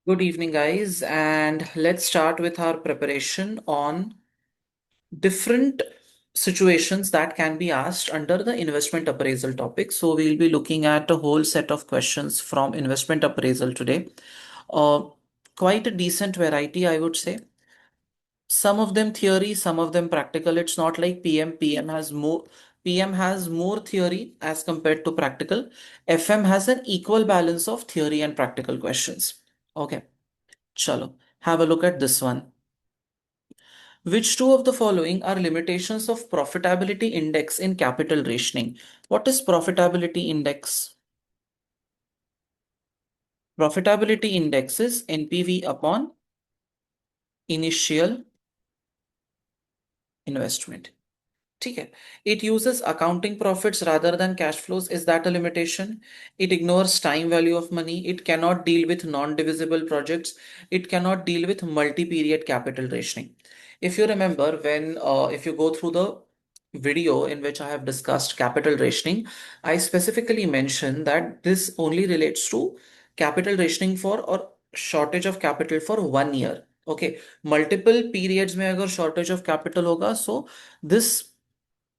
Good evening, guys, and let's start with our preparation on different situations that can be asked under the investment appraisal topic. So, we'll be looking at a whole set of questions from investment appraisal today. Uh, Quite a decent variety, I would say. Some of them theory, some of them practical. It's not like PM. PM has more theory as compared to practical. FM has an equal balance of theory and practical questions. Okay. Chalo, have a look at this one. Which two of the following are limitations of profitability index in capital rationing? What is profitability index? Profitability index is NPV upon initial investment. ठीक है. It uses accounting profits rather than cash flows. Is that a limitation? It ignores time value of money. It cannot deal with non-divisible projects. It cannot deal with multi-period capital rationing. If you remember, if you go through the video in which I have discussed capital rationing, I specifically mentioned that this only relates to capital rationing for or shortage of capital for 1 year. Okay, multiple periods में अगर shortage of capital होगा, so this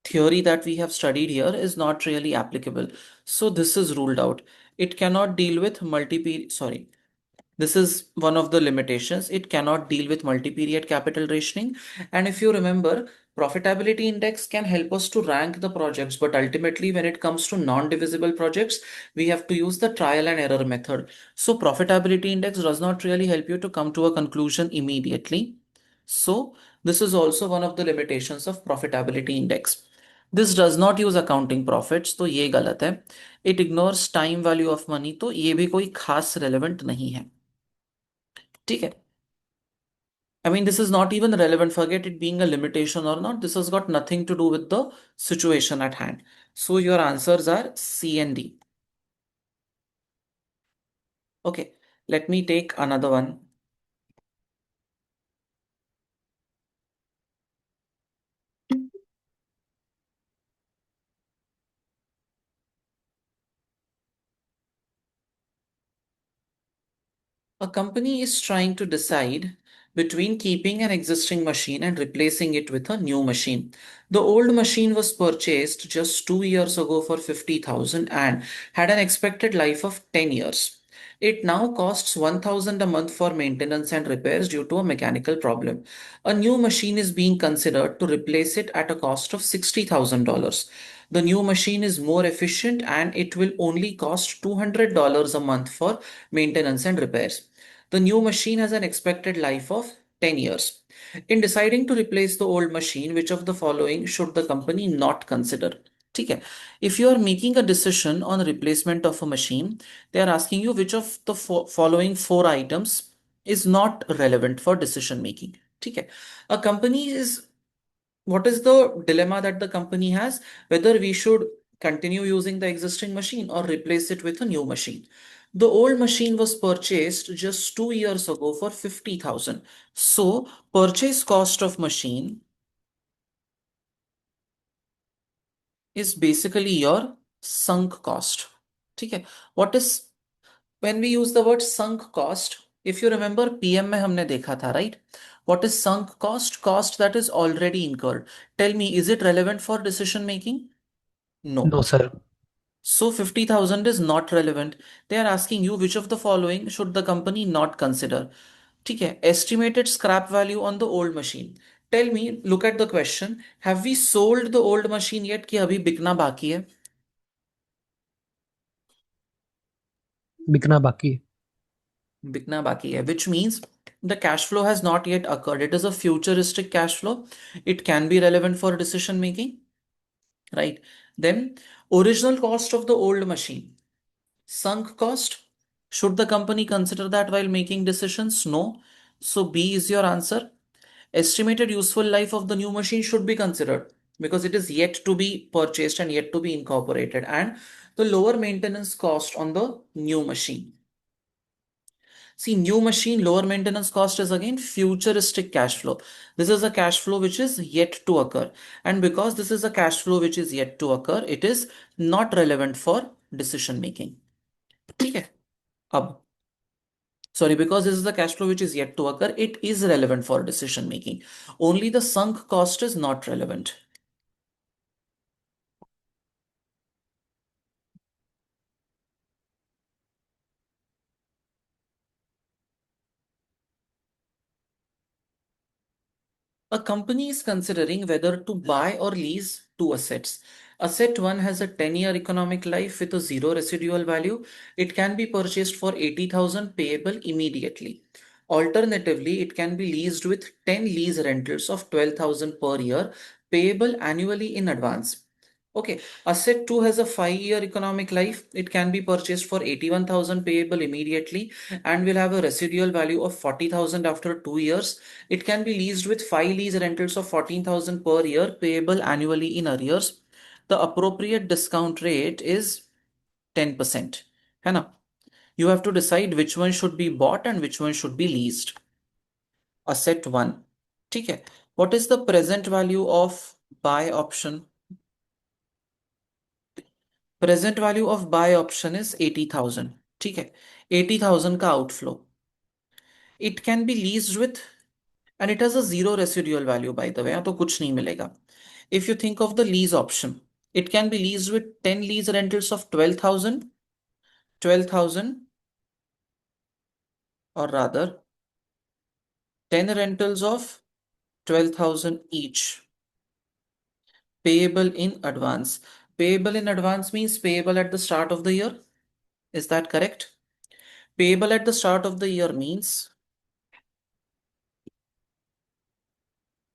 theory that we have studied here is not really applicable. So this is ruled out. It cannot deal with sorry. This is one of the limitations. It cannot deal with multi-period capital rationing. And if you remember, profitability index can help us to rank the projects, but ultimately when it comes to non-divisible projects, we have to use the trial and error method. So profitability index does not really help you to come to a conclusion immediately. So this is also one of the limitations of profitability index. This does not use accounting profits, तो ये गलत है. It ignores time value of money, तो ये भी कोई खास relevant नहीं है. ठीक है. I mean, this is not even relevant. Forget it being a limitation or not. This has got nothing to do with the situation at hand. So your answers are C and D. Okay, let me take another one. A company is trying to decide between keeping an existing machine and replacing it with a new machine. The old machine was purchased just 2 years ago for 50,000 and had an expected life of 10 years. It now costs 1,000 a month for maintenance and repairs due to a mechanical problem. A new machine is being considered to replace it at a cost of $60,000. The new machine is more efficient and it will only cost $200 a month for maintenance and repairs. The new machine has an expected life of 10 years. In deciding to replace the old machine, which of the following should the company not consider? ठीक है. If you are making a decision on replacement of a machine, they are asking you which of the following four items is not relevant for decision making. ठीक है. A company is What is the dilemma that the company has? Whether we should continue using the existing machine or replace it with a new machine. The old machine was purchased just 2 years ago for 50,000. So purchase cost of machine is basically your sunk cost. Okay. What is when we use the word sunk cost? If you remember PM में हमने देखा था, right? What is sunk cost? Cost that is already incurred. Tell me, is it relevant for decision making? No. No, sir. So 50,000 is not relevant. They are asking you which of the following should the company not consider. ठीक है. Estimated scrap value on the old machine. Tell me, look at the question. Have we sold the old machine yet कि अभी बिकना बाकी है? बिकना बाकी है. बिकना बाकी है, which means the cash flow has not yet occurred. It is a futuristic cash flow. It can be relevant for decision making, right? Then original cost of the old machine. Sunk cost. Should the company consider that while making decisions? No. So B is your answer. Estimated useful life of the new machine should be considered because it is yet to be purchased and yet to be incorporated, and the lower maintenance cost on the new machine. See, new machine, lower maintenance cost is again futuristic cash flow. This is a cash flow which is yet to occur. And because this is a cash flow which is yet to occur, it is not relevant for decision making. ठीक है. अब Sorry, because this is the cash flow which is yet to occur, it is relevant for decision making. Only the sunk cost is not relevant. A company is considering whether to buy or lease two assets. Asset 1 has a 10-year economic life with a zero residual value. It can be purchased for 80,000 payable immediately. Alternatively, it can be leased with 10 lease rentals of 12,000 per year payable annually in advance. Okay, asset 2 has a 5-year economic life. It can be purchased for 81,000 payable immediately and will have a residual value of 40,000 after 2 years. It can be leased with 5 lease rentals of 14,000 per year payable annually in arrears. The appropriate discount rate is 10%. है ना? You have to decide which one should be bought and which one should be leased. Asset 1. ठीक है. What is the present value of buy option? Present value of buy option is 80,000. ठीक है. 80,000 का outflow. It can be leased with and it has a zero residual value by the way, तो कुछ नहीं मिलेगा. If you think of the lease option, it can be leased with 10 lease rentals of 12,000 or rather 10 rentals of 12,000 each payable in advance. Payable in advance means payable at the start of the year. Is that correct? Payable at the start of the year means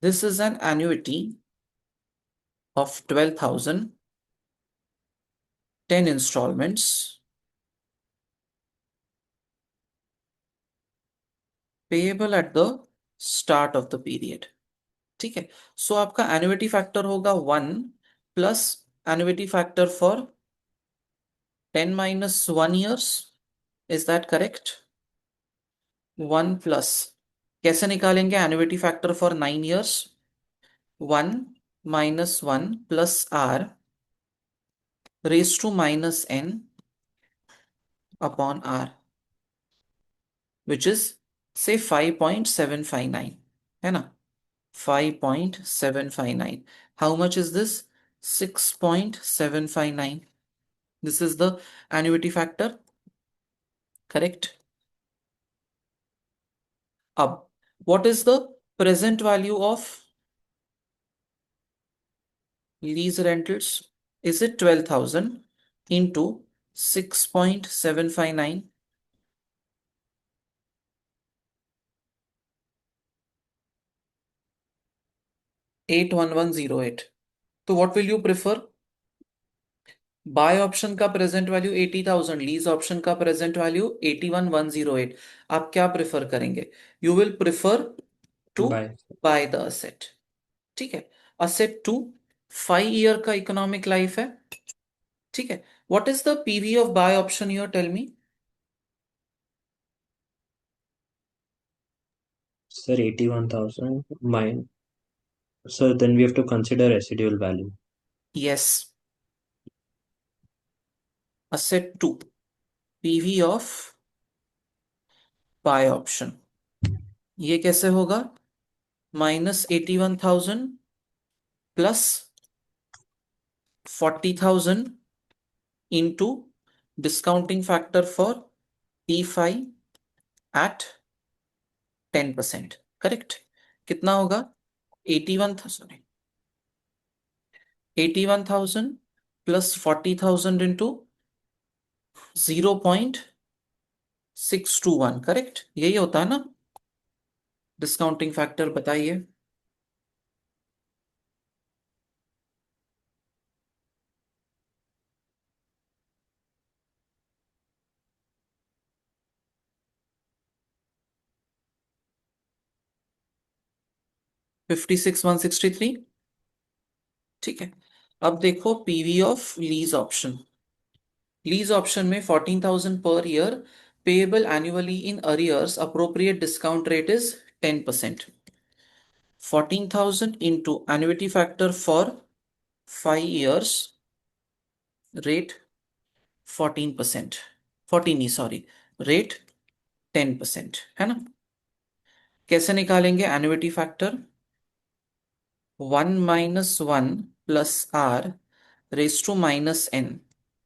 this is an annuity of 12,000, 10 installments payable at the start of the period. ठीक है. सो आपका annuity factor होगा 1 plus annuity factor for 10 - 1 years. Is that correct? 1 plus कैसे निकालेंगे annuity factor for 9 years? 1 - 1 plus r raise to minus n upon r which is say 5.759 है ना. 5.759. How much is this? 6.759. This is the annuity factor. Correct. Up. What is the present value of lease rentals? Is it 12,000 into 6.759? 81108. So what will you prefer? Buy option का present value 80,000, lease option का present value 81,108. आप क्या prefer करेंगे? You will prefer to buy buy the asset. ठीक है. Asset 2 5 year का economic life है. ठीक है. What is the PV of buy option here? Tell me. sir 81,000 mine. So then we have to consider residual value. Yes. Asset 2 PV of buy option ये कैसे होगा? -81,000 plus 40,000 into discounting factor for P5 at 10%. Correct. कितना होगा? 81,000 plus 40,000 into 0.621. Correct. यही होता है ना discounting factor? बताइए. $56,163. ठीक है. अब देखो PV of lease option. Lease option में 14,000 per year payable annually in arrears. Appropriate discount rate is 10%. 14,000 into annuity factor for 5 years rate 14%. 14 sorry, rate 10%, है ना? कैसे निकालेंगे annuity factor? 1 - 1 + r raise to -n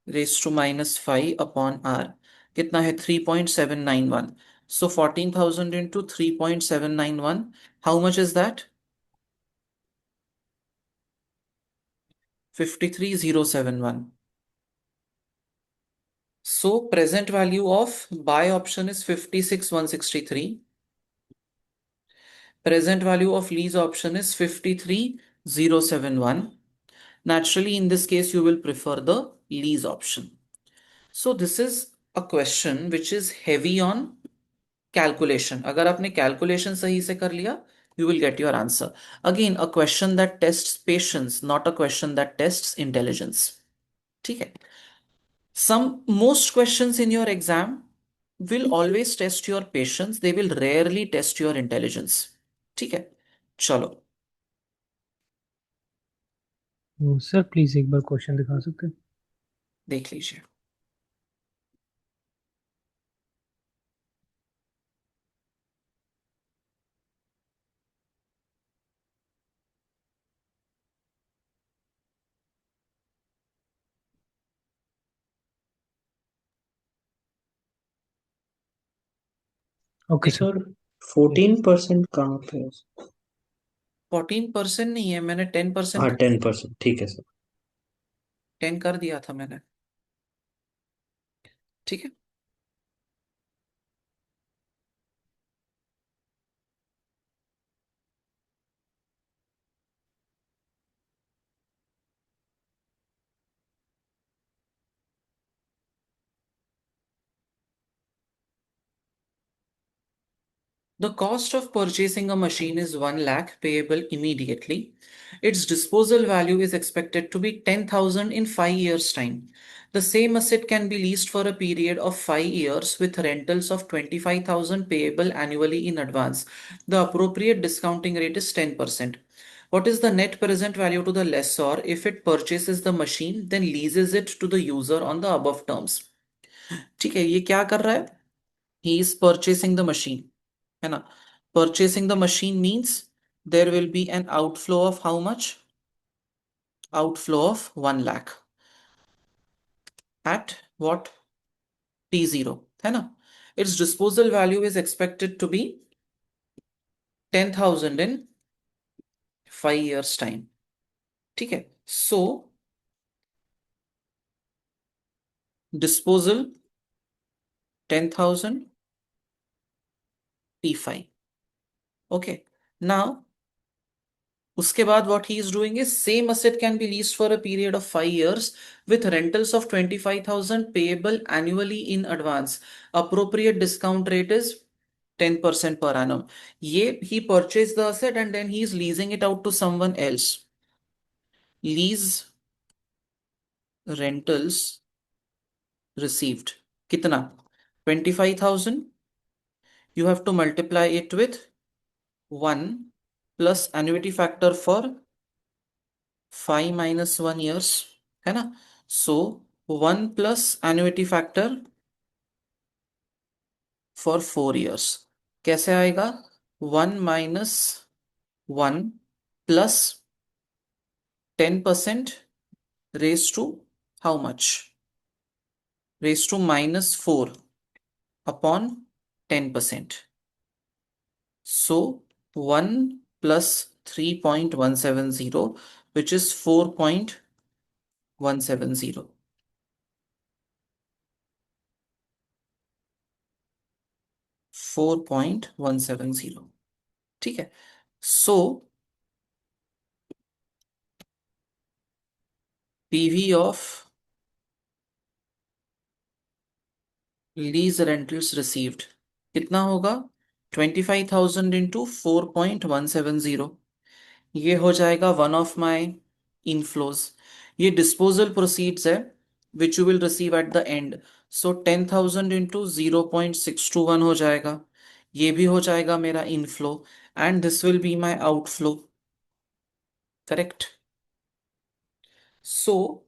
raise to -5/r कितना है? 3.791. So 14,000 into 3.791, how much is that? 53,071. So present value of buy option is 56,163. Present value of lease option is 53,071. Naturally, in this case, you will prefer the lease option. So this is a question which is heavy on calculation. अगर आपने calculation सही से कर लिया, you will get your answer. Again, a question that tests patience, not a question that tests intelligence. ठीक है? Most questions in your exam will always test your patience. They will rarely test your intelligence. ठीक है? चलो sir please एक बार question दिखा सकते हैं? देख लीजिए. Okay sir. सर 14% कहाँ पे है? 14% नहीं है, मैंने 10% हाँ 10%, ठीक है सर. 10 कर दिया था मैंने. ठीक है. The cost of purchasing a machine is 1 lakh payable immediately. Its disposal value is expected to be 10,000 in 5 years' time. The same asset can be leased for a period of 5 years with rentals of 25,000 payable annually in advance. The appropriate discounting rate is 10%. What is the net present value to the lessor if it purchases the machine, then leases it to the user on the above terms? ठीक है, ये क्या कर रहा है? He is purchasing the machine, है ना? Purchasing the machine means there will be an outflow of how much? Outflow of 1 lakh at what? T0, है ना? Its disposal value is expected to be 10,000 in 5 years time. ठीक है. So disposal 10,000 T5. Okay. Now उसके बाद what he is doing is same asset can be leased for a period of 5 years with rentals of 25,000 payable annually in advance. Appropriate discount rate is 10% per annum. ये he purchased the asset and then he is leasing it out to someone else. Lease rentals received कितना? 25,000. You have to multiply it with 1 plus annuity factor for 5 - 1 years, है ना? So 1 plus annuity factor for 4 years. कैसे आएगा? 1 - 1 plus 10% raised to how much? Raised to -4 upon 10%. So 1 plus 3.170, which is 4.170. 4.170. ठीक है. So PV of lease rentals received कितना होगा? 25,000 into 4.170. ये हो जाएगा वन ऑफ माई इनफ्लोज. ये डिस्पोजल प्रोसीड्स है which you will receive at the end. So 10,000 into 0.621 हो जाएगा. ये भी हो जाएगा मेरा inflow and this will be my outflow. Correct. So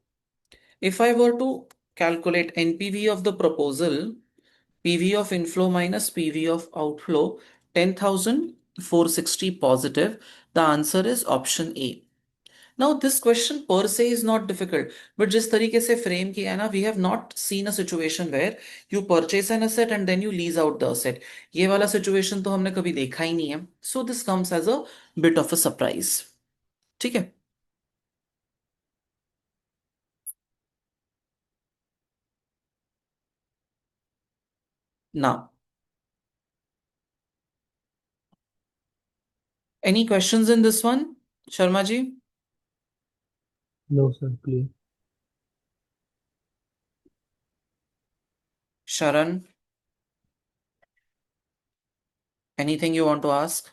if I were to calculate NPV of the proposal, PV of inflow minus PV of outflow, 10,460 positive. The answer is option A. Now, this question per se is not difficult, but जिस तरीके से frame किया है ना, we have not seen a situation where you purchase an asset and then you lease out the asset. ये वाला situation तो हमने कभी देखा ही नहीं है. So this comes as a bit of a surprise. ठीक है? Now, any questions in this one, Sharma ji? No, sir, please. Sharan, anything you want to ask?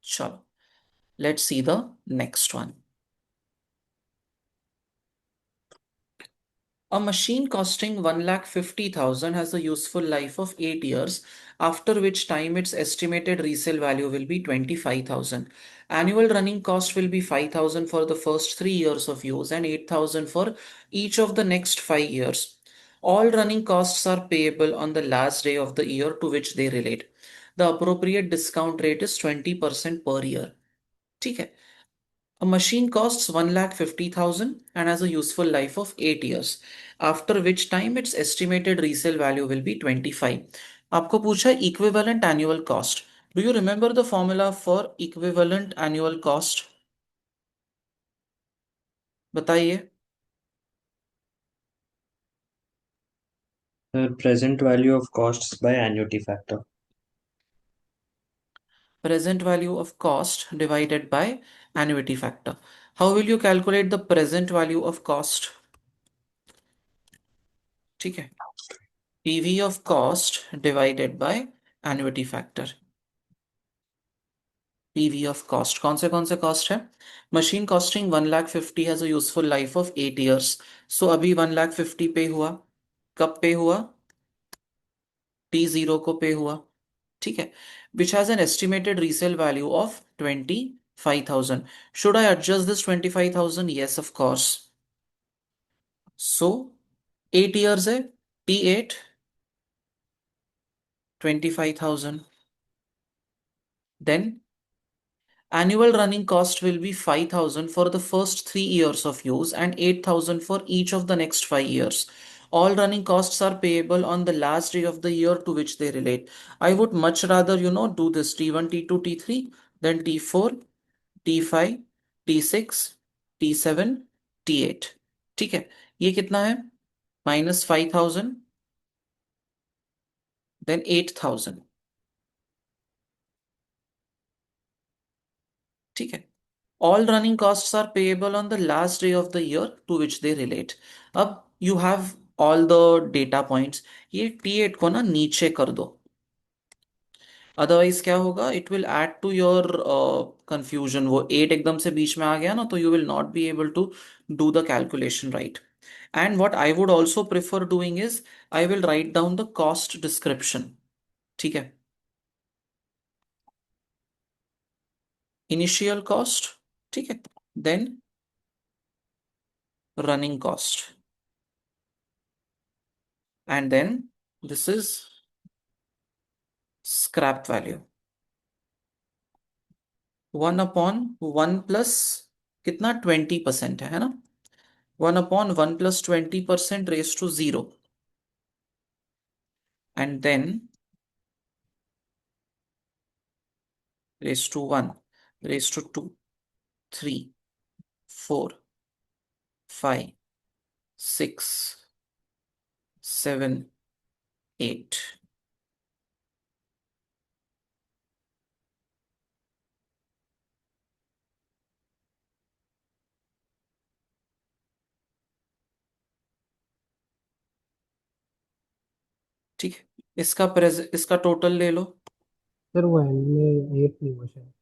Sure. Let's see the next one. A machine costing 1,50,000 has a useful life of 8 years, after which time its estimated resale value will be 25,000. Annual running cost will be 5,000 for the first 3 years of use and 8,000 for each of the next 5 years. All running costs are payable on the last day of the year to which they relate. The appropriate discount rate is 20% per year. ठीक है. A machine costs 1,50,000 and has a useful life of 8 years, after which time its estimated resale value will be 25. आपको पूछा equivalent annual cost. Do you remember the formula for equivalent annual cost? बताइए. The present value of costs by annuity factor. Present value of cost divided by annuity factor. How will you calculate the present value of cost? ठीक है. PV of cost divided by annuity factor. PV of cost. कौन से cost है? Machine costing 1,50,000 has a useful life of 8 years. So अभी 1,50,000 पे हुआ. कब पे हुआ? T0 को पे हुआ. ठीक है. Which has an estimated resale value of 25,000. Should I adjust this 25,000? Yes, of course. So 8 years है. T8 25,000. Then annual running cost will be 5,000 for the first 3 years of use and 8,000 for each of the next 5 years. All running costs are payable on the last day of the year to which they relate. I would much rather, do this T1, T2, T3, then T4, T5, T6, T7, T8. ठीक है. ये कितना है? -5,000, then 8,000. ठीक है. All running costs are payable on the last day of the year to which they relate. अब you have all the data points. ये T8 को ना नीचे कर दो. अदरवाइज क्या होगा? It will add to your confusion. वो 8 एकदम से बीच में आ गया ना, तो you will not be able to do the calculation right. And what I would also prefer doing is I will write down the cost description. ठीक है. Initial cost. ठीक है. Then running cost. And then this is scrap value. 1/1 plus कितना? 20% है ना? 1/1 plus 20% raised to 0. And then raised to 1, raised to 2, 3, 4, 5, 6, 7, 8. ठीक है. इसका टोटल ले लो. सर वो एंड में 8 नहीं हुआ शायद.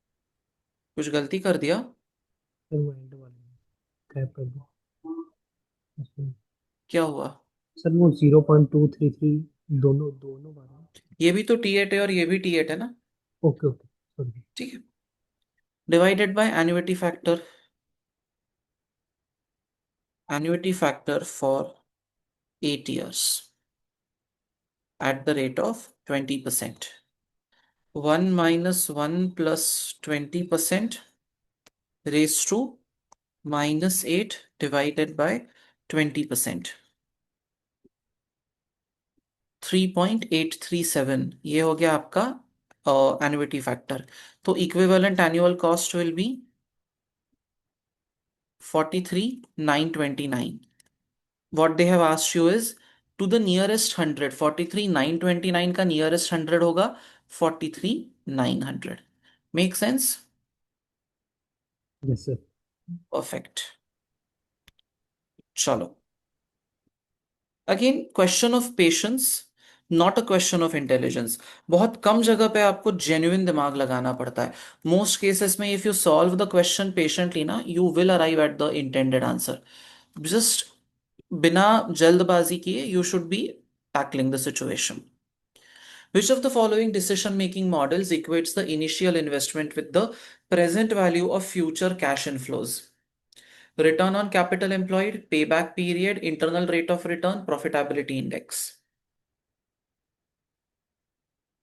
कुछ गलती कर दिया? सर वो एंड वाले में क्रैप कर दो उसमें. क्या हुआ? सर वो 0.233 दोनों दोनों बार है. ये भी तो T8 है और ये भी T8 है ना? Okay okay sorry. ठीक है. Divided by annuity factor. annuity factor for 8 years at the rate of 20%. 1 minus 1 plus 20% raised to minus 8 divided by 20%. 3.837 ये हो गया आपका एन्युटी फैक्टर. तो equivalent annual cost will be 43,929. What they have asked you is to the nearest 100. 43,929 का nearest 100 होगा 43,900. Make sense? Yes, sir. Perfect. चलो. Again, question of patience, not a question of intelligence. बहुत कम जगह पे आपको genuine दिमाग लगाना पड़ता है. Most cases में if you solve the question patiently ना, you will arrive at the intended answer. Just बिना जल्दबाजी किए you should be tackling the situation. Which of the following decision making models equates the initial investment with the present value of future cash inflows? Return on capital employed, payback period, internal rate of return, profitability index.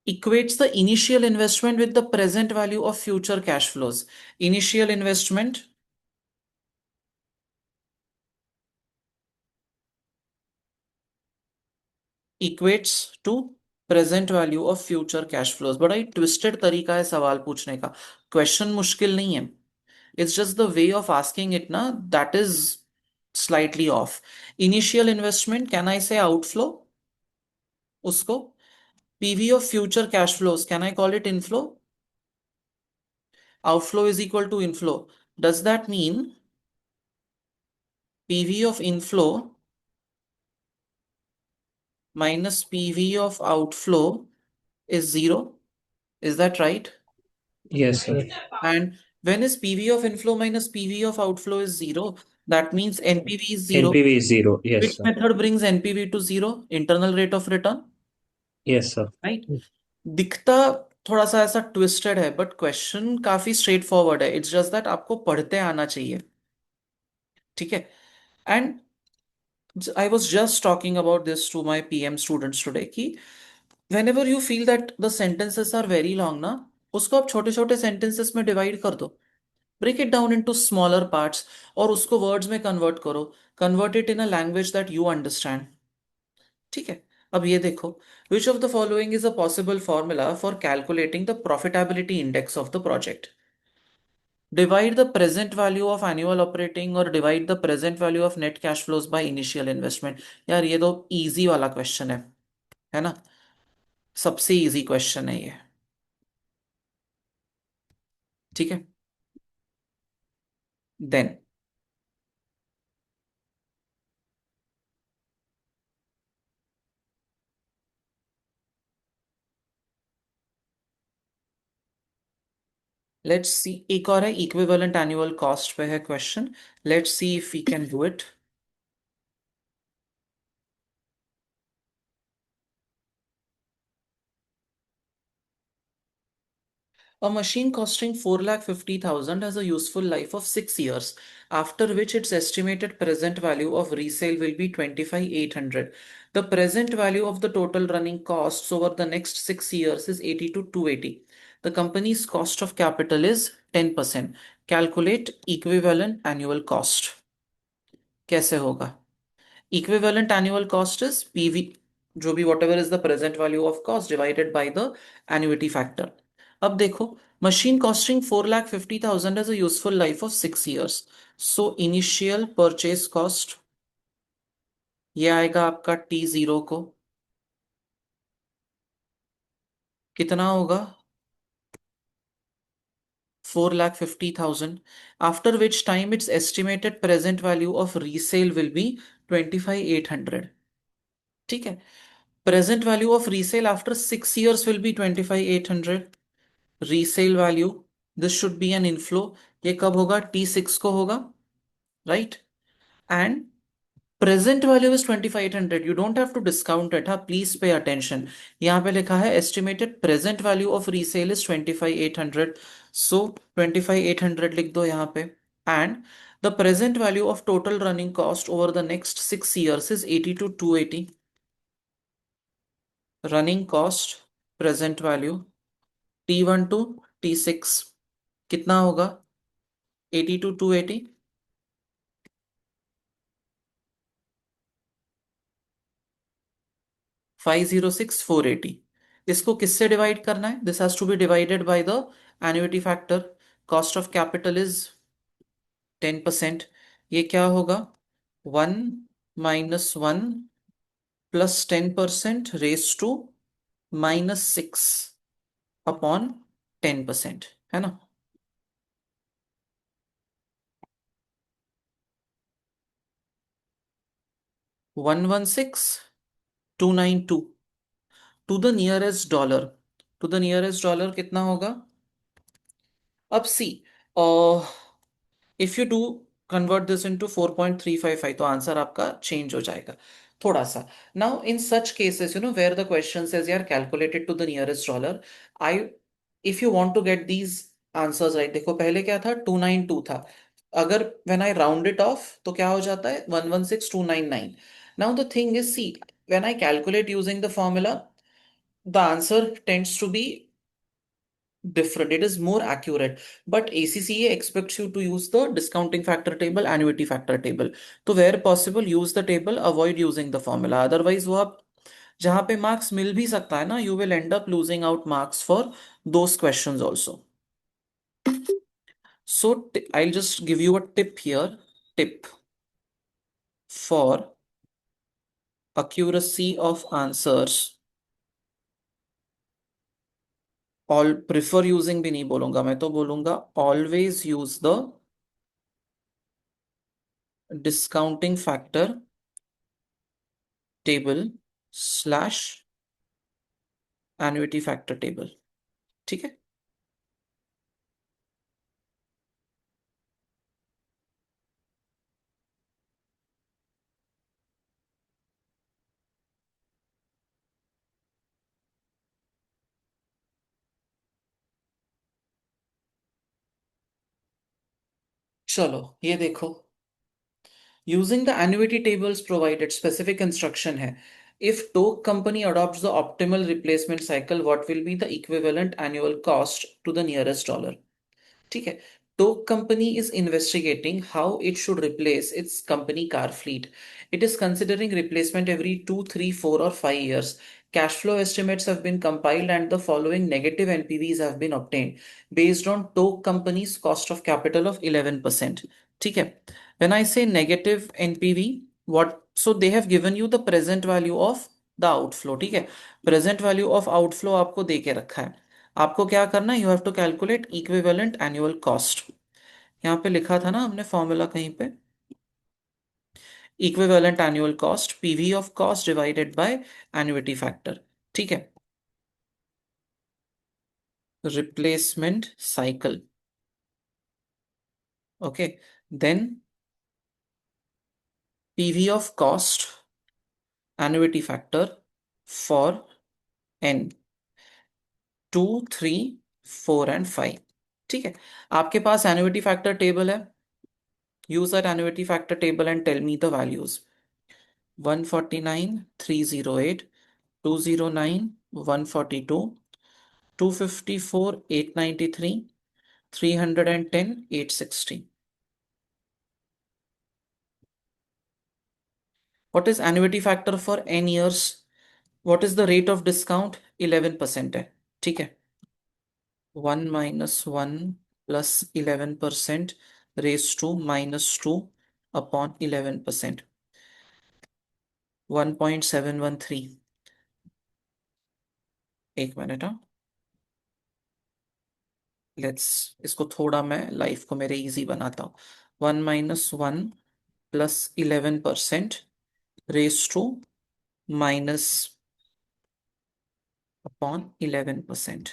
Equates the initial investment with the present value of future cash flows. Initial investment equates to present value of future cash flows. बड़ा ही twisted तरीका है सवाल पूछने का. Question मुश्किल नहीं है. It's just the way of asking it, na, that is slightly off. Initial investment, can I say outflow? Usko. PV of future cash flows, can I call it inflow? Outflow is equal to inflow. Does that mean PV of inflow minus PV of outflow is zero? Is that right? Yes, sir. And when is PV of inflow minus PV of outflow is zero, that means NPV is zero. NPV is zero. Yes, Which sir. method brings NPV to zero? Internal rate of return, Yes, sir. right? दिखता थोड़ा सा ऐसा twisted है but question काफी straightforward है. It's just that आपको पढ़ते आना चाहिए. ठीक है. And I was just talking about this to my PM students today कि whenever you feel that the sentences are very long ना, उसको आप छोटे छोटे सेंटेंसेस में डिवाइड कर दो. Break it down into smaller parts और उसको वर्ड्स में कन्वर्ट करो. Convert it in a language that you understand. ठीक है. अब ये देखो, which of the following is a possible formula for calculating the profitability index of the project? Divide the present value of annual operating or divide the present value of net cash flows by initial investment. यार ये तो easy वाला question है ना. सबसे easy question है ये. ठीक है. Then let's see, एक और है equivalent annual cost पे है question. Let's see if we can do it. A machine costing 4,50,000 has a useful life of 6 years, after which its estimated present value of resale will be 25,800. The present value of the total running costs over the next 6 years is 80 to 280. The company's cost of capital is 10%. Calculate equivalent annual cost. कैसे होगा? Equivalent annual cost is PV, जो भी whatever is the present value of cost divided by the annuity factor. अब देखो, machine costing 4,50,000 has a useful life of 6 years. So initial purchase cost ये आएगा आपका T0 को कितना होगा? 4,50,000. After which time its estimated present value of resale will be 25,800. ठीक है. Present value of resale after 6 years will be 25,800. Resale value, this should be an inflow. ये कब होगा? T6 को होगा, right? And present value is 25,800. You don't have to discount it. हाँ, please pay attention. यहाँ पे लिखा है estimated present value of resale is 25,800. So 25,800 लिख दो यहाँ पे. And The present value of total running cost over the next 6 years is 80 to 280. Running cost present value T1 to T6 कितना होगा? 80 to 280. 506 480. इसको किससे डिवाइड करना है? This has to be divided by the annuity factor. Cost of capital is 10%. ये क्या होगा? 1 - 1 + 10% raise to -6 upon 10%, है ना? 116,292 to the nearest dollar. To the nearest dollar कितना होगा? अब see, if you do convert this into 4.355 तो answer आपका चेंज हो जाएगा थोड़ा सा. Now in such cases, where the question says यार calculated to the nearest dollar, I if you want to get these answers right, देखो पहले क्या था? 292 था. अगर when I round it off तो क्या हो जाता है? 116,299. Now the thing is, see, when I calculate using the formula, the answer tends to be different. It is more accurate. But ACCA expects you to use the discounting factor table, annuity factor table. So where possible, use the table, avoid using the formula. Otherwise, वो आप जहाँ पे marks मिल भी सकता है ना, you will end up losing out marks for those questions also. So I'll just give you a tip here. Tip for accuracy of answers. All prefer using भी नहीं बोलूंगा, मैं तो बोलूंगा always use the discounting factor table / annuity factor table. ठीक है? चलो ये देखो. Using the annuity tables provided, specific instruction है. If Toke company adopts the optimal replacement cycle, what will be the equivalent annual cost to the nearest dollar? ठीक है. Toke company is investigating how it should replace its company car fleet. It is considering replacement every 2, 3, 4, or 5 years. Cash flow estimates have been compiled and the following negative NPVs have been obtained based on Toke company's cost of capital of 11%. ठीक है. When I say negative NPV, what? So they have given you the present value of the outflow. ठीक है. Present value of outflow आपको दे के रखा है. आपको क्या करना है? You have to calculate equivalent annual cost. यहाँ पे लिखा था ना हमने फॉर्मूला कहीं पे, equivalent annual cost, PV of cost divided by annuity factor. ठीक है. Replacement cycle. Okay. Then PV of cost, annuity factor for N 2, 3, 4 and 5. ठीक है. आपके पास एन्युटी फैक्टर टेबल है. Use that annuity factor table and tell me the values. 149, 308, 209, 142, 254, 893, 310, 860. What is annuity factor for n years? What is the rate of discount? 11% है. ठीक है. 1 - 1 + 11% raised to -2 upon 11%. 1.713. एक minute. हाँ, लेट्स इसको थोड़ा मैं life को मेरे इजी बनाता हूँ. 1 - 1 + 11% रेस टू माइनस अपॉन 11%.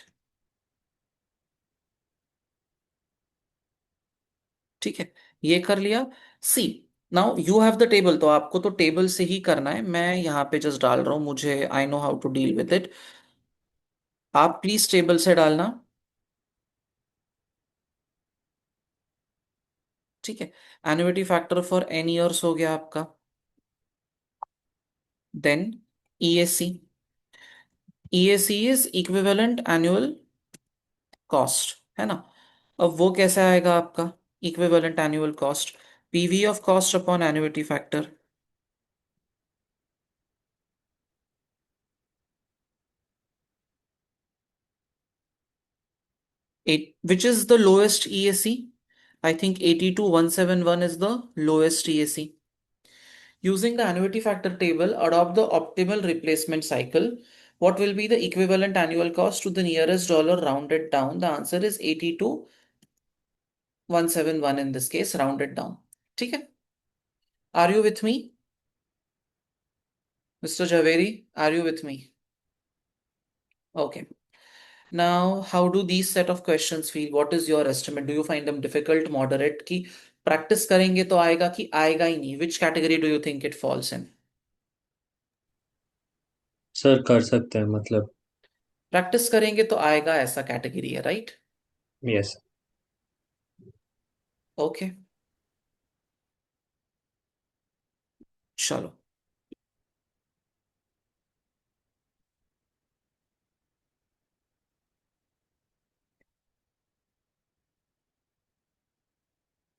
ठीक है. ये कर लिया. See, now you have the table, तो आपको तो टेबल से ही करना है. मैं यहाँ पे जस्ट डाल रहा हूँ, मुझे I know how to deal with it. आप प्लीज टेबल से डालना. ठीक है, annuity factor for n years हो गया आपका। Then EAC, EAC is equivalent annual cost, है ना। अब वो कैसे आएगा आपका equivalent annual cost, PV of cost upon annuity factor. Which is the lowest EAC? I think 82171 is the lowest EAC. Using the annuity factor table, adopt the optimal replacement cycle. What will be the equivalent annual cost to the nearest dollar rounded down? The answer is 82171 in this case, rounded down. ठीक है? Are you with me? Mr. Javeri, are you with me? Okay. Now, how do these set of questions feel? What is your estimate? Do you find them difficult, moderate? कि practice करेंगे तो आएगा कि आएगा ही नहीं? Which category do you think it falls in? Sir कर सकते हैं मतलब। प्रैक्टिस करेंगे तो आएगा ऐसा कैटेगरी है, राइट? यस। ओके, चलो।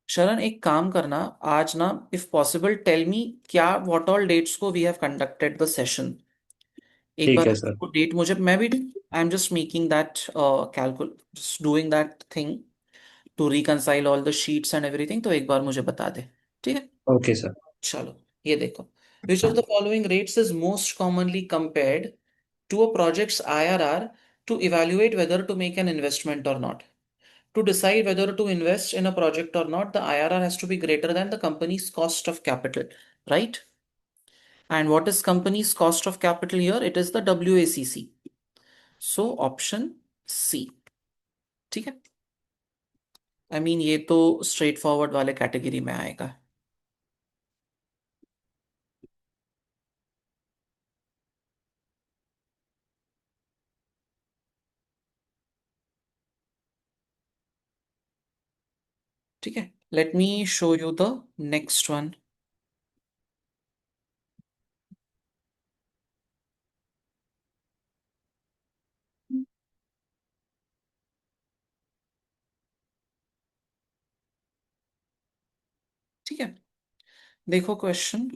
शरण, एक काम करना आज ना, इफ पॉसिबल टेल मी क्या व्हाट ऑल डेट्स को we have conducted the session. एक ठीक बार है सर। वो डेट मुझे, मैं भी I am just making that कैलकुल, just doing that thing to reconcile all the sheets and everything, तो एक बार मुझे बता दे, ठीक है। Okay sir. चलो, ये देखो, which of the following rates is most commonly compared to a project's IRR to evaluate whether to make an investment or not. To decide whether to invest in a project or not, the IRR has to be greater than the company's cost of capital, right? And what is company's cost of capital here? It is the WACC. So option C. ठीक है, I mean ये तो straight forward वाले category में आएगा। ठीक है, let me show you the next one. ठीक है, देखो question.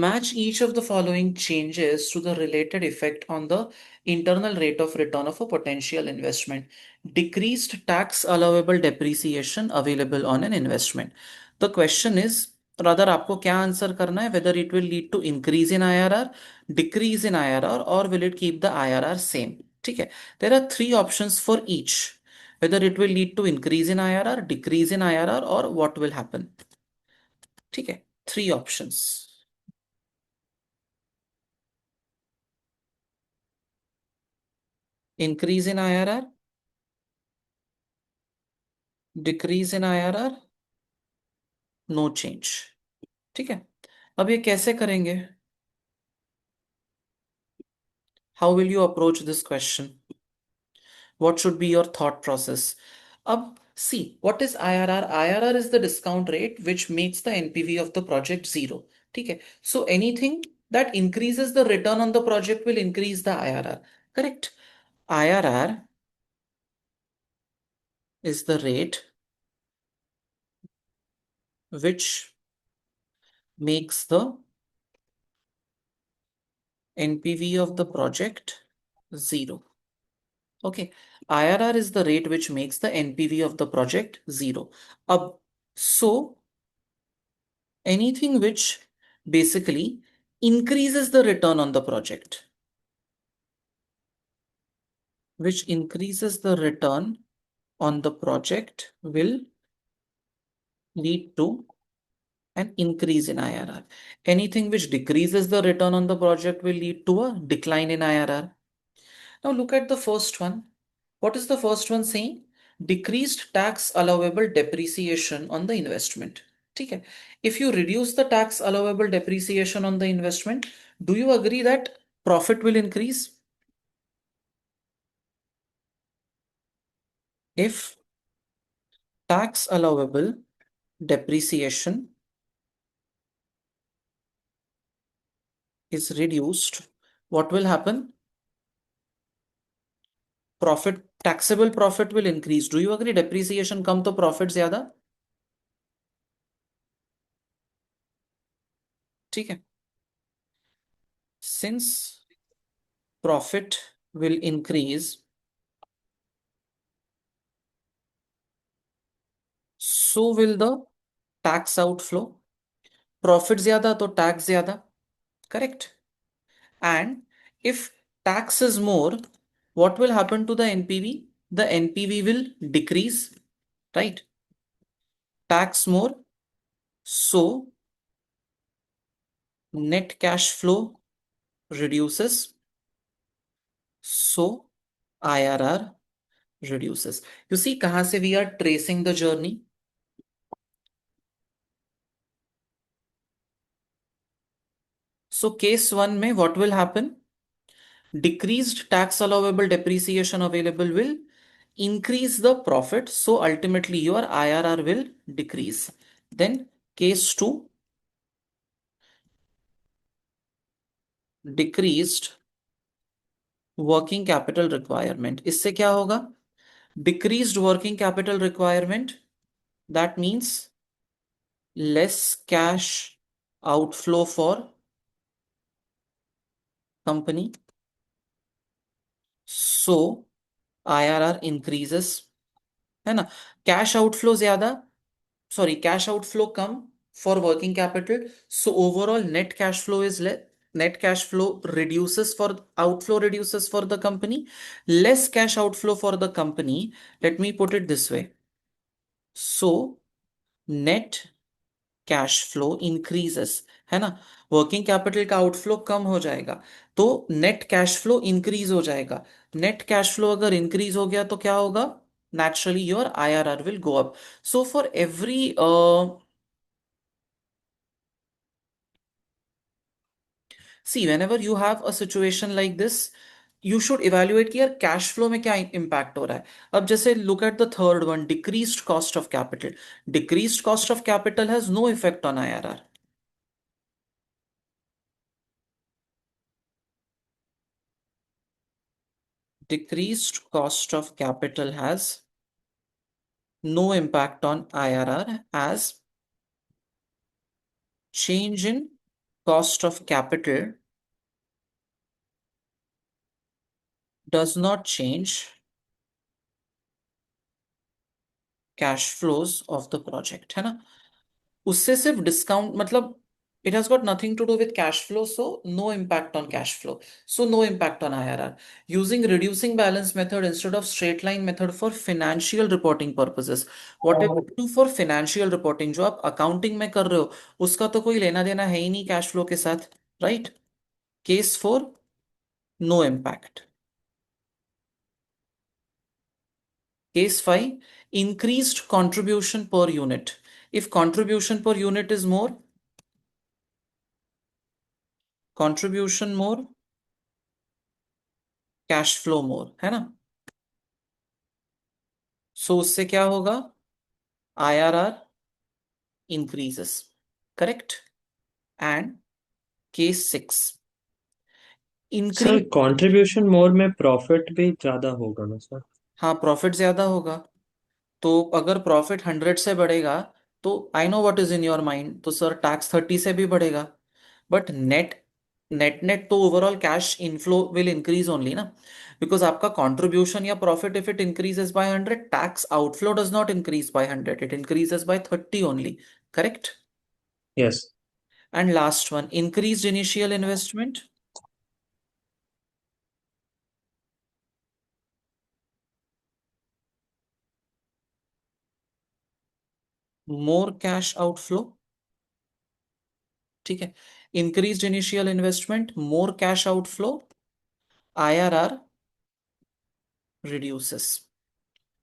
Match each of the following changes to the related effect on the internal rate of return of a potential investment. Decreased tax allowable depreciation available on an investment. The question is, rather आपको क्या answer करना है, whether it will lead to increase in IRR, decrease in IRR, or will it keep the IRR same? ठीक है, there are three options for each, whether it will lead to increase in IRR, decrease in IRR, or what will happen. ठीक है, three options. Increase in IRR, decrease in IRR, no change। ठीक है, अब ये कैसे करेंगे? How will you approach this question? What should be your thought process? अब see, what is IRR? IRR is the discount rate which makes the NPV of the project zero। ठीक है, so anything that increases the return on the project will increase the IRR, correct? IRR is the rate which makes the NPV of the project zero. Okay, IRR is the rate which makes the NPV of the project zero. So anything which basically increases the return on the project, which increases the return on the project will lead to an increase in IRR. Anything which decreases the return on the project will lead to a decline in IRR. Now look at the first one. What is the first one saying? Decreased tax allowable depreciation on the investment. ठीक है. If you reduce the tax allowable depreciation on the investment, do you agree that profit will increase? If tax allowable depreciation is reduced, what will happen? Profit, taxable profit will increase. Do you agree? Depreciation कम तो profit ज्यादा. ठीक है. Since profit will increase, so will the tax outflow. Profit ज्यादा तो tax ज्यादा. Correct. And if tax is more, what will happen to the NPV? The NPV will decrease, right? Tax more, so net cash flow reduces, so IRR reduces. You see, kahan se we are tracing the journey. So case 1 mein what will happen? Decreased tax allowable depreciation available will increase the profit. So ultimately your IRR will decrease. Then case 2, decreased working capital requirement. इससे क्या होगा? Decreased working capital requirement, that means less cash outflow for company. So IRR increases. है ना? Cash outflow ज्यादा, sorry, cash outflow come for working capital. So overall net cash flow is less. Net cash flow reduces for outflow reduces for the company. Less cash outflow for the company. Let me put it this way. So net cash flow increases, है ना? Working capital का outflow कम हो जाएगा तो net cash flow increase हो जाएगा. Net cash flow अगर increase हो गया तो क्या होगा? Naturally your IRR will go up. So for every see, whenever you have a situation like this, you should evaluate कि यार कैश फ्लो में क्या इम्पैक्ट हो रहा है. अब जैसे look at the third one, decreased cost of capital. Decreased cost of capital has no effect on IRR. Decreased cost of capital has no impact on IRR, as change in cost of capital does not change cash flows of the project, है ना? उससे सिर्फ discount मतलब it has got nothing to do with cash flow, so no impact on cash flow, so no impact on IRR. Using reducing balance method instead of straight line method for financial reporting purposes. Whatever you do for financial reporting, जो आप accounting में कर रहे हो उसका तो कोई लेना देना है ही नहीं cash flow के साथ, right? Case 4, no impact. Case 5, increased contribution per unit. If contribution per unit is more, contribution more, cash flow more, है ना? सो उससे क्या होगा? IRR increases. Correct. And case 6, sir increase. Contribution more में profit भी ज्यादा होगा ना सर? हाँ, प्रॉफिट ज्यादा होगा. तो अगर प्रॉफिट 100 से बढ़ेगा तो I know what is in your mind, तो सर टैक्स 30 से भी बढ़ेगा. बट नेट नेट नेट तो overall cash inflow will increase only ना. बिकॉज आपका कॉन्ट्रीब्यूशन या profit if it increases by 100, tax outflow does not increase by 100, it increases by 30 only. Correct. Yes. And last one, increased initial investment, more cash outflow. ठीक है. Increased initial investment, more cash outflow, IRR reduces.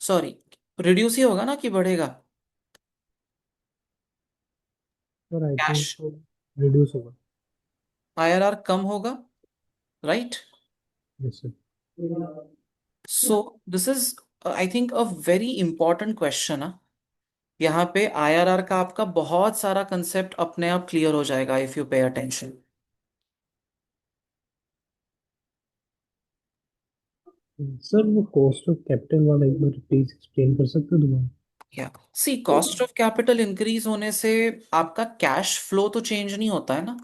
Sorry, reduce ही होगा ना कि बढ़ेगा? Sir I cash think तो reduce होगा। IRR कम होगा, right? Yes sir. So this is I think a very important question है। यहाँ पे आईआरआर का आपका बहुत सारा कंसेप्ट अपने आप क्लियर हो जाएगा if you pay attention. Sir वो कॉस्ट ऑफ कैपिटल वाला एक बार प्लीज एक्सप्लेन कर सकते हो दोबारा? या सी कॉस्ट ऑफ कैपिटल इंक्रीज होने से आपका कैश फ्लो तो चेंज नहीं होता है ना।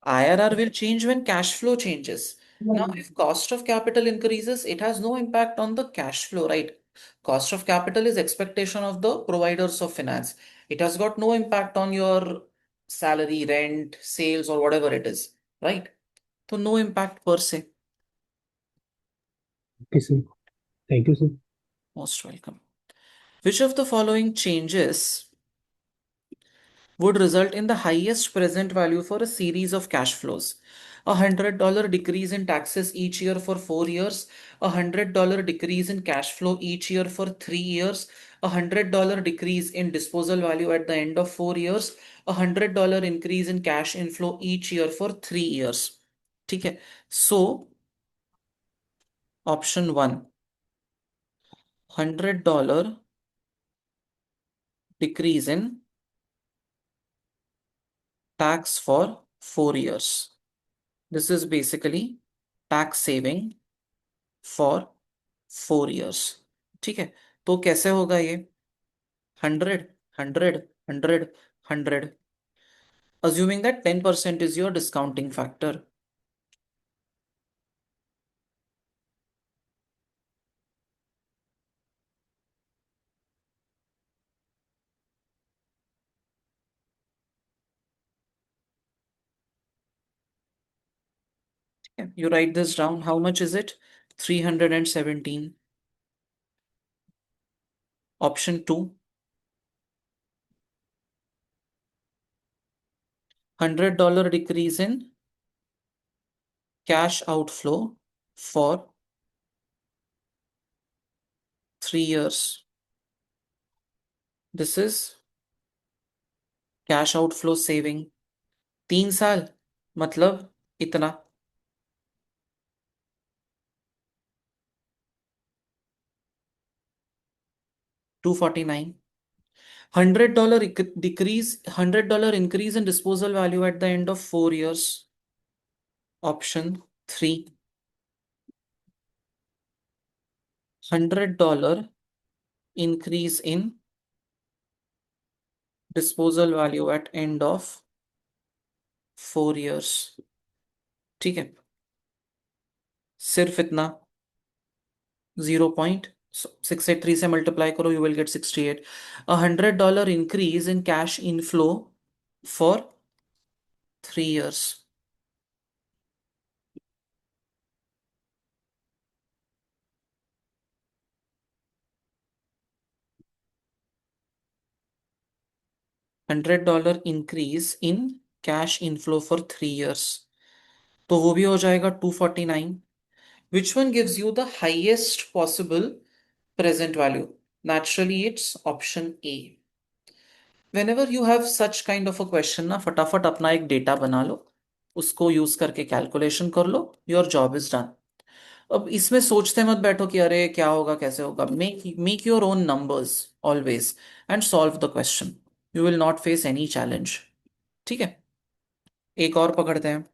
IRR will change when cash flow changes. Now, if cost of capital increases, it has no impact on the cash flow, right? Cost of capital is expectation of the providers of finance. It has got no impact on your salary, rent, sales, or whatever it is, right? So, no impact per se. Okay sir, thank you sir. Most welcome. Which of the following changes would result in the highest present value for a series of cash flows? $100 decrease in taxes each year for 4 years, $100 decrease in cash flow each year for 3 years, $100 decrease in disposal value at the end of 4 years, $100 increase in cash inflow each year for 3 years. ठीक है, so option 1, $100 decrease in tax for 4 years. This is basically tax saving for 4 years। ठीक है, तो कैसे होगा ये? 100, 100, 100, 100, assuming that 10% is your discounting factor। You write this down, how much is it? 317। Option 2, $100 decrease in cash outflow for 3 years। This is cash outflow saving। 3 साल मतलब इतना, 249। $100 decrease, $100 increase in disposal value at the end of 4 years. Option 3, $100 increase in disposal value at end of 4 years। ठीक है, सिर्फ इतना, 0.683 से multiply करो, you will get 68। $100 increase in cash inflow for 3 years। $100 increase in cash inflow for 3 years, तो वो भी हो जाएगा 249। Which one gives you the highest possible present value? Naturally, it's option A। Whenever you have such kind of a question ना, फटाफट अपना एक data बना लो, उसको यूज करके कैलकुलेशन कर लो, योर जॉब इज डन। अब इसमें सोचते मत बैठो कि अरे क्या होगा कैसे होगा। Make your own numbers always and solve the question. You will not face any challenge. ठीक है, एक और पकड़ते हैं।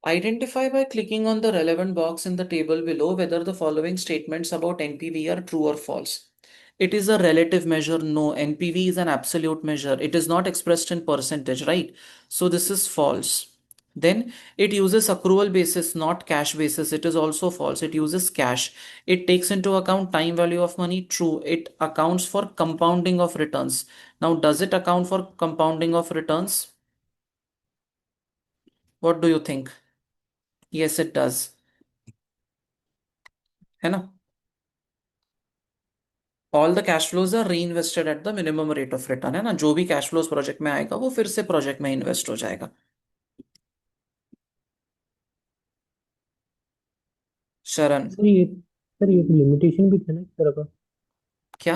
Identify by clicking on the relevant box in the table below whether the following statements about NPV are true or false. It is a relative measure. No, NPV is an absolute measure. It is not expressed in percentage, right? So this is false. Then it uses accrual basis, not cash basis. It is also false. It uses cash. It takes into account time value of money. True. It accounts for compounding of returns. Now, does it account for compounding of returns? What do you think? Yes, it does. है ना? All the cash flows are reinvested at the minimum rate of return, है ना? जो भी cash flows project में आएगा वो फिर से प्रोजेक्ट में इन्वेस्ट हो जाएगा। शरण। सर ये तो लिमिटेशन भी था ना इस तरह का। क्या?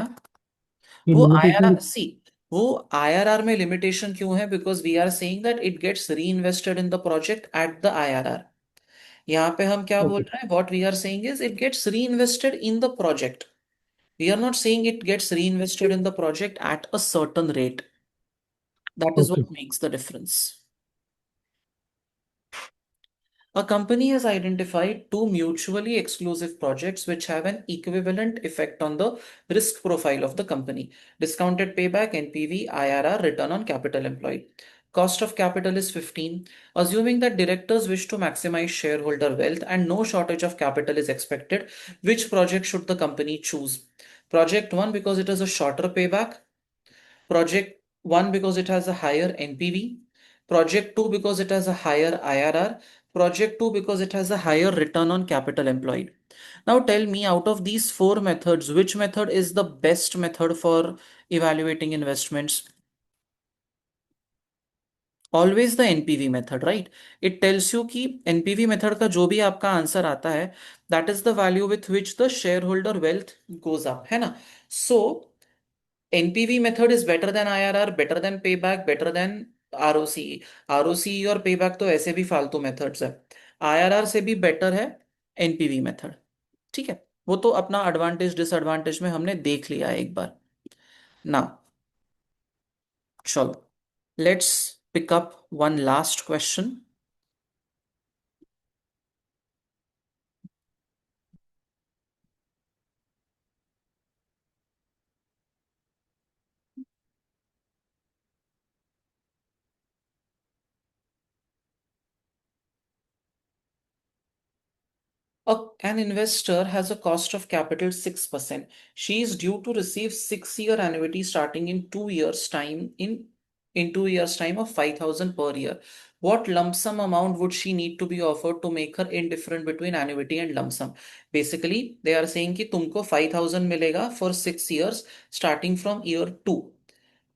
ये वो लिमिटेशन भी। आईआरआर, सी, वो आईआरआर में लिमिटेशन क्यों है? Because we are saying that it gets reinvested in the project at the IRR. यहाँ पे हम क्या बोल ओके। रहे हैं? What we are saying is it gets reinvested in the project. We are not saying it gets reinvested in the project at a certain rate. That is okay. what makes the difference. A company has identified two mutually exclusive projects which have an equivalent effect on the risk profile of the company. Discounted payback, NPV, IRR, return on capital employed. Cost of capital is 15. Assuming that directors wish to maximize shareholder wealth and no shortage of capital is expected, which project should the company choose? Project 1 because it is a shorter payback. Project 1 because it has a higher NPV, Project 2 because it has a higher IRR, Project 2 because it has a higher return on capital employed. Now tell me, out of these four methods, which method is the best method for evaluating investments? Always the NPV method, right? It tells you कि NPV method का जो भी आपका answer आता है, that is the value with which the shareholder wealth goes up, है ना? So NPV method is better than IRR, better than payback, better than ROCE. ROCE और payback तो ऐसे भी फालतू मेथड्स है। IRR से भी बेटर है NPV मेथड। ठीक है, वो तो अपना एडवांटेज डिसएडवांटेज में हमने देख लिया है एक बार ना। चलो, let's pick up one last question. An investor has a cost of capital 6%. She is due to receive 6-year annuity starting in 2 years' time in 2 years' time of 5,000 per year. What lump sum amount would she need to be offered to make her indifferent between annuity and lump sum? Basically, they are saying कि तुमको 5,000 मिलेगा for 6 years starting from year 2.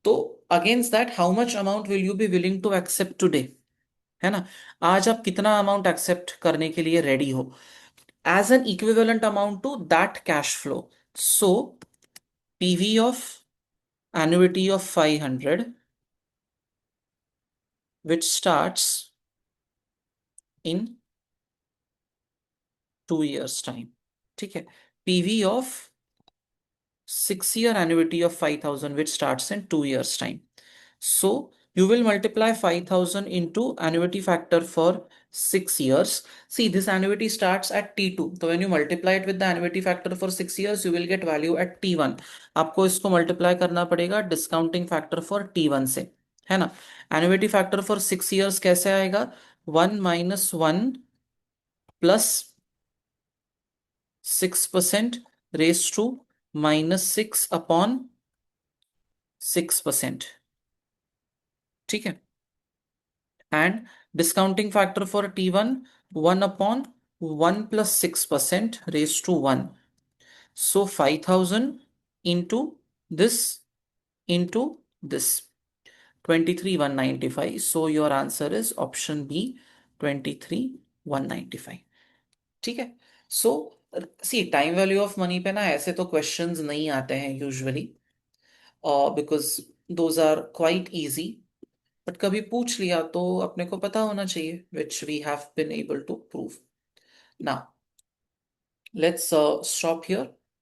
तो against that, how much amount will you be willing to accept today? है ना? आज आप कितना amount accept करने के लिए रेडी हो as an equivalent amount to that cash flow? So PV of annuity of 500 which starts in 2 years time. ठीक है, PV of 6-year annuity of 5,000 which starts in 2 years time. So you will multiply 5,000 into annuity factor for 6 years. See, this annuity starts at T2. So when you multiply it with the annuity factor for 6 years, you will get value at T1. आपको इसको multiply करना पड़ेगा discounting factor for T1 से, है ना? Annuity factor for 6 years कैसे आएगा? 1 minus 1 plus 6% raised to minus 6 upon 6%. ठीक है, and discounting factor for T1 1 upon 1 plus 6% raised to 1. So 5,000 into this into this 23,195. So your answer is option B, 23,195. ठीक है, so see time value of money पे ना ऐसे तो questions नहीं आते हैं usually, because those are quite easy, but कभी पूछ लिया तो अपने को पता होना चाहिए, which we have been able to prove. Now let's stop here.